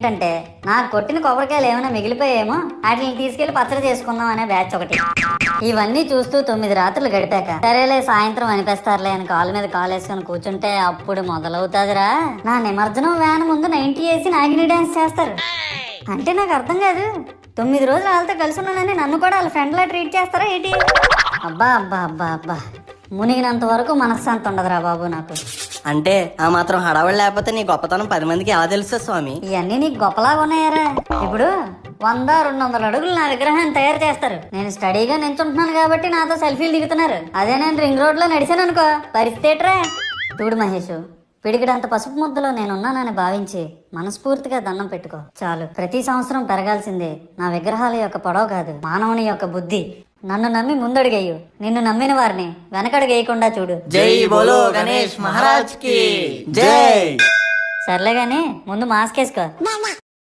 ఏంటంటే నాకు కొట్టిన కొబ్బరికాయలు ఏమైనా మిగిలిపోయేమో వాటిని తీసుకెళ్లి పచ్చడి చేసుకుందాం అనే బ్యాచ్ ఒకటి. ఇవన్నీ చూస్తూ 9 రాత్రులు గడిపాక సరేలే సాయంత్రం అనిపిస్తారులే అని కాలు మీద కాలు వేసుకొని కూర్చుంటే అప్పుడు మొదలవుతాదిరా నా నిమజ్జనం వ్యాన్ ముందు 90 వేసి నాగిని డాన్స్ చేస్తారు. అంటే నాకు అర్థం కాదు, 9 రోజులు వాళ్ళతో కలిసి ఉన్నానని నన్ను కూడా వాళ్ళ ఫ్రెండ్ లా ట్రీట్ చేస్తారా ఏంటి? అబ్బా అబ్బా అబ్బా అబ్బా, మునిగినంత వరకు మనశ్శాంతి ఉండదురా బాబు నాకు. అంటే ఆ మాత్రం హడావుడి లేకపోతే నీ గొప్పతనం 10 మందికి ఎలా తెలుస్తుంది స్వామి? ఇవన్నీ నీకు గొప్పలాగా ఉన్నాయారా? ఇప్పుడు 100-200 అడుగులు నా విగ్రహాన్ని తయారు చేస్తారు. నేను స్టడీగా నించుంటున్నాను కాబట్టి నాతో సెల్ఫీలు దిగుతున్నారు. అదే నేను రింగ్ రోడ్ లో నడిచాను అనుకో, పరిస్థితి రా. చూడు మహేష్, పిడికిడంత పసుపు ముద్దలో నేనున్నానని భావించి మనస్ఫూర్తిగా దండం పెట్టుకో చాలు. ప్రతి సంవత్సరం పెరగాల్సిందే నా విగ్రహాల యొక్క పొడవు కాదు, మానవుని యొక్క బుద్ధి. నన్ను నమ్మి ముందడుగేయు, నిన్ను నమ్మిన వారిని వెనకడుగేయకుండా చూడు. జై బోలో గణేష్ మహారాజ్ కి జై. సర్లే గాని ముందు మాస్క్ వేసుకో.